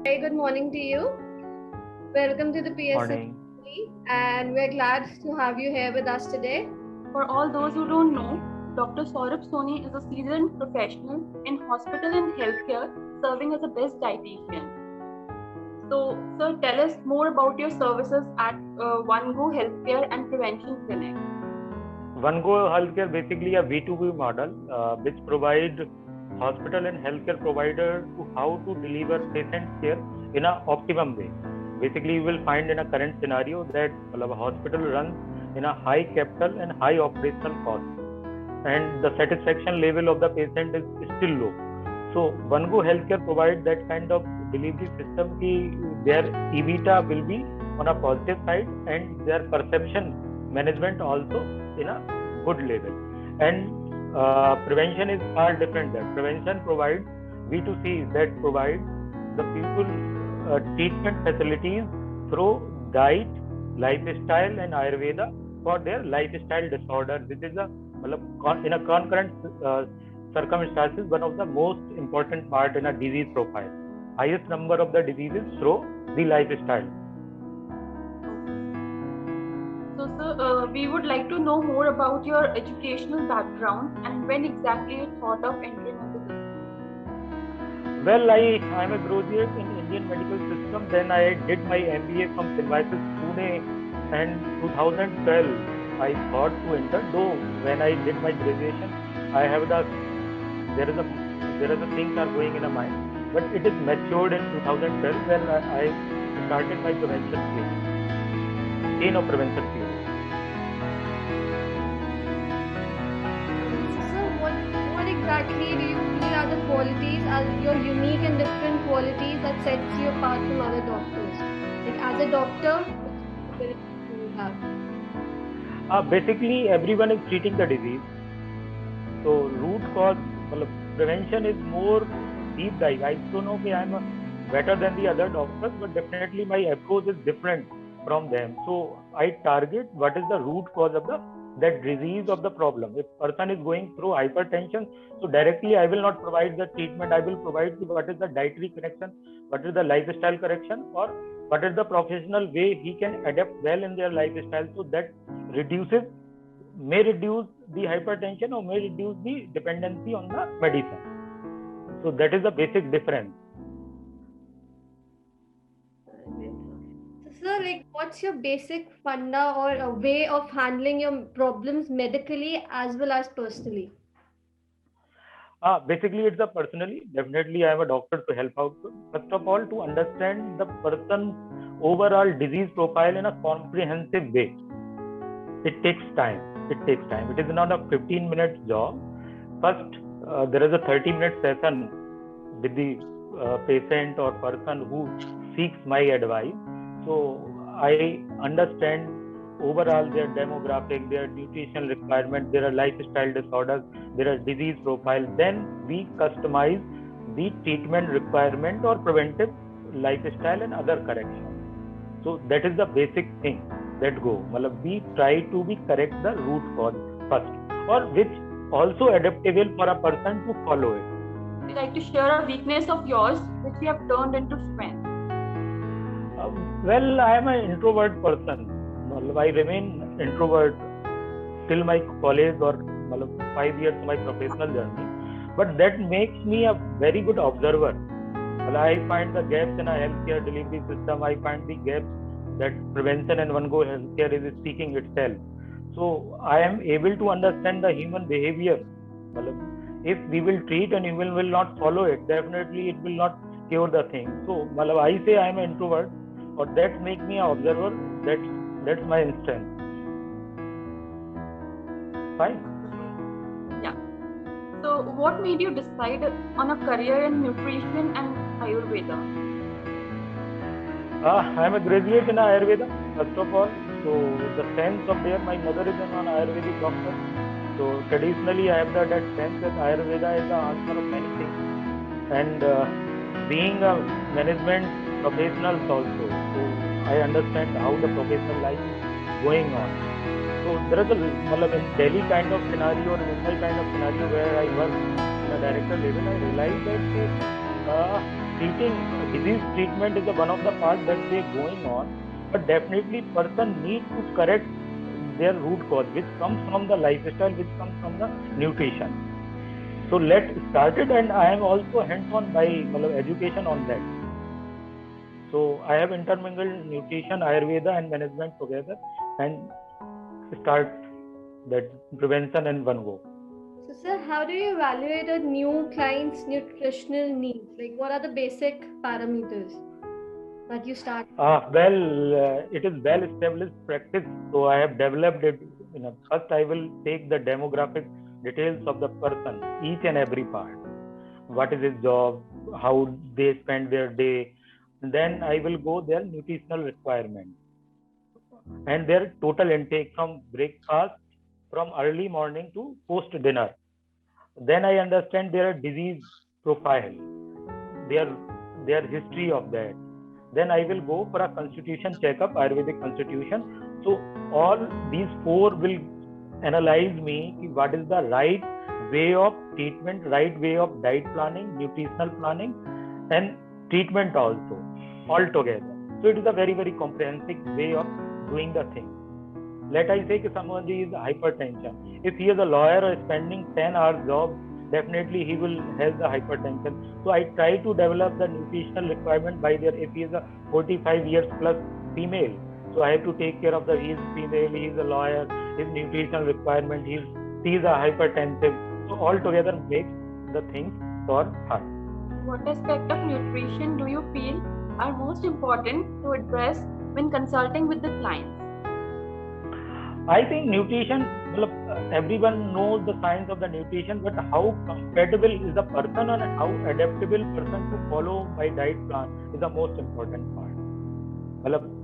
Very good morning to you. Welcome to the PSN Morning. and we're glad to have you here with us today. For all those who don't know, Dr. Saurabh Soni is a seasoned professional in hospital and healthcare, serving as a best dietitian. So, sir, tell us more about your services at One Go Healthcare and Prevention Clinic. One Go Healthcare basically a B2B model which provides hospital and healthcare provider to how to deliver patient care in an optimum way. Basically, you will find in a current scenario that a hospital runs in a high capital and high operational cost, and the satisfaction level of the patient is still low. So One Go Healthcare provides that kind of delivery system कि their EBITDA will be on a positive side and their perception management also in a good level. And prevention is far different there. Prevention provides B2C that provides the people treatment facilities through diet, lifestyle and Ayurveda for their lifestyle disorder. This is in a concurrent circumstances one of the most important part in a disease profile. Highest number of the diseases through the lifestyle. So, sir, we would like to know more about your educational background and when exactly you thought of entering into this. Well, I am a graduate in Indian medical system. Then I did my MBA from Symbiosis Pune, and 2012 I thought to enter. Though when I did my graduation, I have there is a things are going in a mind, but it is matured in 2012 when I started my prevention field, chain of prevention field. What exactly do you feel are the qualities, are your unique and different qualities that sets you apart from other doctors? Like as a doctor, what abilities do you have? Basically, everyone is treating the disease. So root cause, prevention is more deep dive. I don't know if I am better than the other doctors, but definitely my approach is different from them. So I target what is the root cause of that disease of the problem. If person is going through hypertension, so directly I will not provide the treatment. I will provide what is the dietary correction, what is the lifestyle correction, or what is the professional way he can adapt well in their lifestyle, so that may reduce the hypertension or may reduce the dependency on the medicine. So that is the basic difference. So, sir, like what's your basic funda or a way of handling your problems medically as well as personally? Basically, it's a personally. Definitely, I am a doctor to help out. First of all, to understand the person's overall disease profile in a comprehensive way. It takes time. It is not a 15-minute job. First, there is a 30-minute session with the patient or person who seeks my advice. So I understand overall their demographic, their nutritional requirement, their lifestyle disorders, their disease profile. Then we customize the treatment requirement or preventive lifestyle and other corrections. So that is the basic thing that go. We try to be correct the root cause first, or which also adaptable for a person to follow it. Would you like to share a weakness of yours which you have turned into strength? Well, I am an introvert person. I remain introvert till my college or 5 years of my professional journey. But that makes me a very good observer. I find the gaps in a healthcare delivery system. I find the gaps that prevention and One Go Healthcare is speaking itself. So I am able to understand the human behavior. If we will treat and you will not follow it, definitely it will not cure the thing. So I say I am an introvert, or that makes me an observer. That's my strength. Fine. Yeah. So what made you decide on a career in nutrition and Ayurveda? I am a graduate in Ayurveda, first of all. So the sense of there, my mother is an Ayurvedic doctor. So traditionally I have that sense that Ayurveda is the answer of many things. And being a management professional also, so I understand how the professional life is going on. So there is in Delhi kind of scenario or Mumbai kind of scenario where I work in a director level, I realized that disease treatment is one of the parts that they going on, but definitely person need to correct their root cause, which comes from the lifestyle, which comes from the nutrition. So let's start it, and I am also hands-on by education on that. So I have intermingled nutrition, Ayurveda, and management together, and start that prevention in one go. So, sir, how do you evaluate a new client's nutritional needs? Like, what are the basic parameters that you start? It is well-established practice. So I have developed it. First, I will take the demographic details of the person, each and every part. What is his job? How they spend their day? Then I will go their nutritional requirements and their total intake from breakfast, from early morning to post dinner. Then I understand their disease profile, their history of that. Then I will go for a constitution checkup, Ayurvedic constitution. So all these four will analyze me what is the right way of treatment, right way of diet planning, nutritional planning, and treatment also, all together. So it is a very, very comprehensive way of doing the thing. Let I say that someone is hypertension. If he is a lawyer or spending 10 hours job, definitely he will have the hypertension. So I try to develop the nutritional requirement by their, if he is a 45 years plus female, so I have to take care of he is female, he is a lawyer, his nutritional requirement, he is a hypertensive. So all together makes the things for her. What aspect of nutrition do you feel are most important to address when consulting with the clients? I think nutrition, everyone knows the science of the nutrition, but how compatible is the person and how adaptable person to follow my diet plan is the most important part.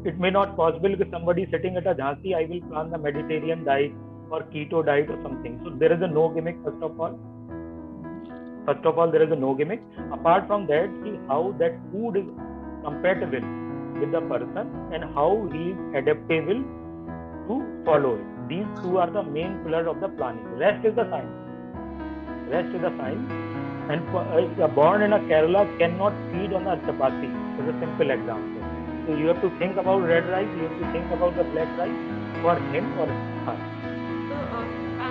It may not possible if somebody sitting at a Jhansi, I will plan the Mediterranean diet or keto diet or something. So there is a no gimmick first of all. There is a no gimmick. Apart from that, see how that food is compatible with the person and how he is adaptable to follow it. These two are the main pillars of the planning. Rest is the science. And born in a Kerala cannot feed on a chapati. It's a simple example. So you have to think about red rice, you have to think about the black rice for him or her.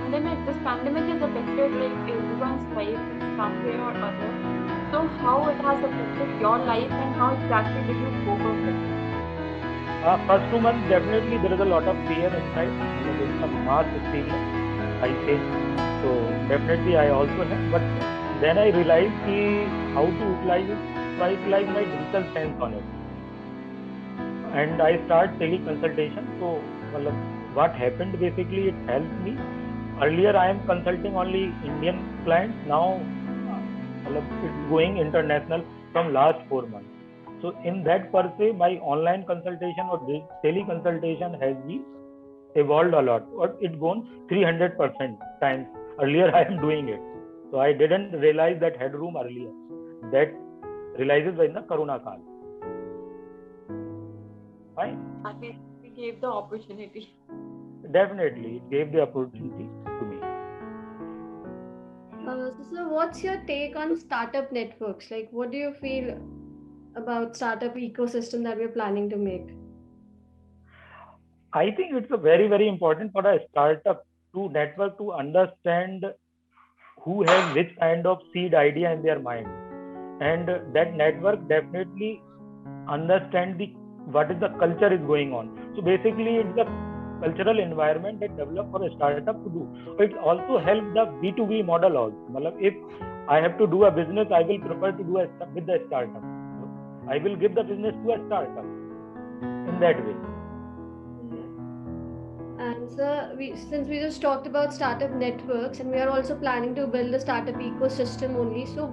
So this pandemic has affected everyone's life in some way or other. So how it has affected your life and how exactly did you cope with it? First 2 months, definitely there is a lot of fear inside. There is some mass hysteria, I say. So definitely I also have. But then I realized how to utilize it. So I utilize my digital sense on it. And I start teleconsultation. So what happened basically, it helped me. Earlier I am consulting only Indian clients. Now it's going international from last 4 months. So in that per se, my online consultation or teleconsultation has been evolved a lot, or it gone 300% times. Earlier I am doing it. So I didn't realize that headroom earlier. That realizes in the Corona Kal. Fine. It gave the opportunity. Definitely, it gave the opportunity to me. So what's your take on startup networks? Like, what do you feel about startup ecosystem that we're planning to make? I think it's a very, very important for a startup to network, to understand who has which kind of seed idea in their mind, and that network definitely understand what is the culture is going on. So basically it's the cultural environment that develop for a startup to do. It also helps the B2B model also. If I have to do a business, I will prefer to do with the startup. I will give the business to a startup in that way. And sir, since we just talked about startup networks, and we are also planning to build a startup ecosystem only. So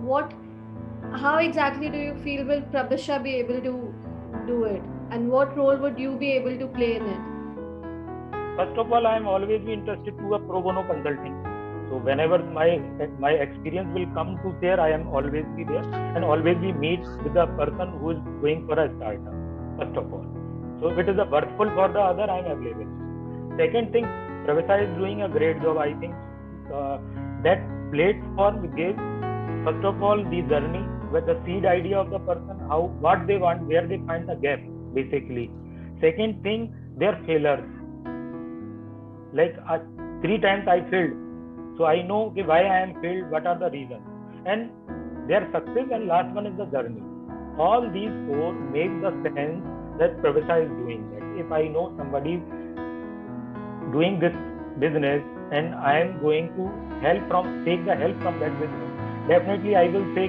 how exactly do you feel will Prabhasha be able to do it? And what role would you be able to play in it? First of all, I am always be interested to a pro bono consulting. So whenever my experience will come to there, I am always be there and always be meet with the person who is going for a startup. First of all, so if it is a worthful for the other, I am available. Second thing, Prabhasha is doing a great job. I think that platform gave first of all the journey, with the seed idea of the person, what they want, where they find the gap, basically. Second thing, their failures. Like 3 times I failed, so I know why I am failed, what are the reasons, and their success, and last one is the journey. All these 4 make the sense that Pravisa is doing that. If I know somebody doing this business and I am going to take the help from that business, definitely I will say,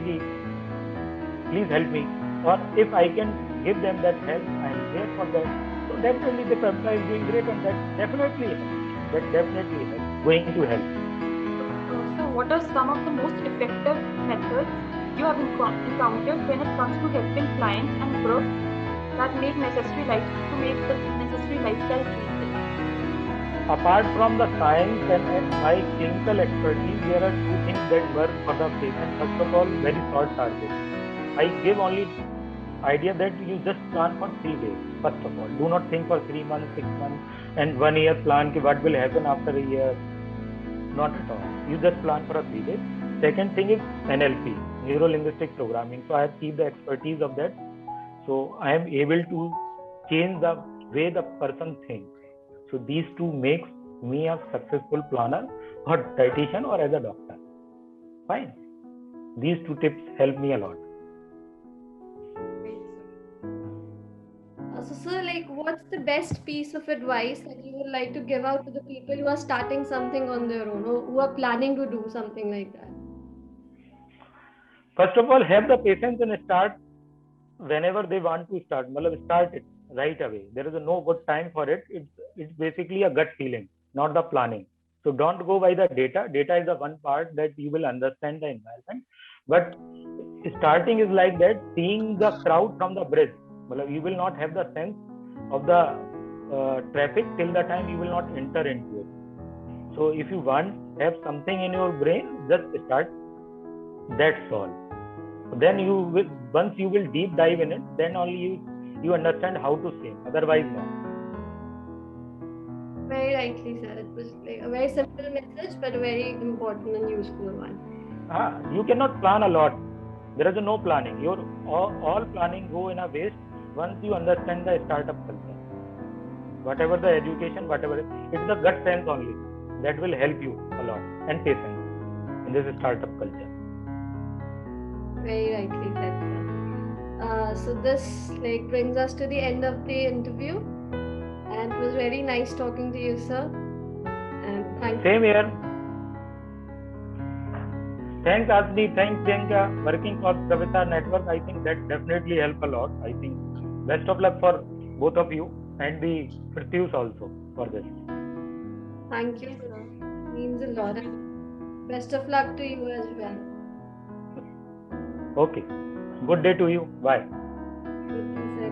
please help me. Or if I can give them that help, I am there for them. So definitely the Pravisa is doing great, and that definitely helps. Going to help. So what are some of the most effective methods you have encountered when it comes to helping clients and groups that make the necessary lifestyle changes? Apart from the science and my clinical expertise, there are 2 things that work for the patient. First of all, very short targets. I give only idea that you just plan for 3 days. First of all, do not think for 3 months, 6 months, and 1 year plan what will happen after a year. Not at all. You just plan for 3 days. Second thing is NLP, Neuro Linguistic Programming. So I have keep the expertise of that. So I am able to change the way the person thinks. So these 2 makes me a successful planner or dietitian or as a doctor. Fine. These 2 tips help me a lot. So sir, like what's the best piece of advice that you would like to give out to the people who are starting something on their own, or who are planning to do something like that? First of all, have the patience and start whenever they want to start. Start it right away. There is no good time for it. It's basically a gut feeling, not the planning. So don't go by the data. Data is the one part that you will understand the environment. But starting is like that, seeing the crowd from the bridge. You will not have the sense of the traffic till the time you will not enter into it. So if you have something in your brain, just start. That's all. Then once you will deep dive in it, then only you understand how to swim. Otherwise, no. Very rightly said. It was like a very simple message, but a very important and useful one. You cannot plan a lot. There is no planning. Your all planning go in a waste once you understand the startup culture. Whatever the education, it's the gut sense only that will help you a lot, and patience in this startup culture. Very rightly said, sir. So this brings us to the end of the interview, and it was very nice talking to you, sir. And thank you. Same here. Thanks, Asmi. Thanks, Priyanka. Working for Pravisa Network, I think that definitely help a lot. I think best of luck for both of you, and the Prithus also for this. Thank you, sir. It means a lot. And best of luck to you as well. Okay. Good day to you. Bye. Good day, sir.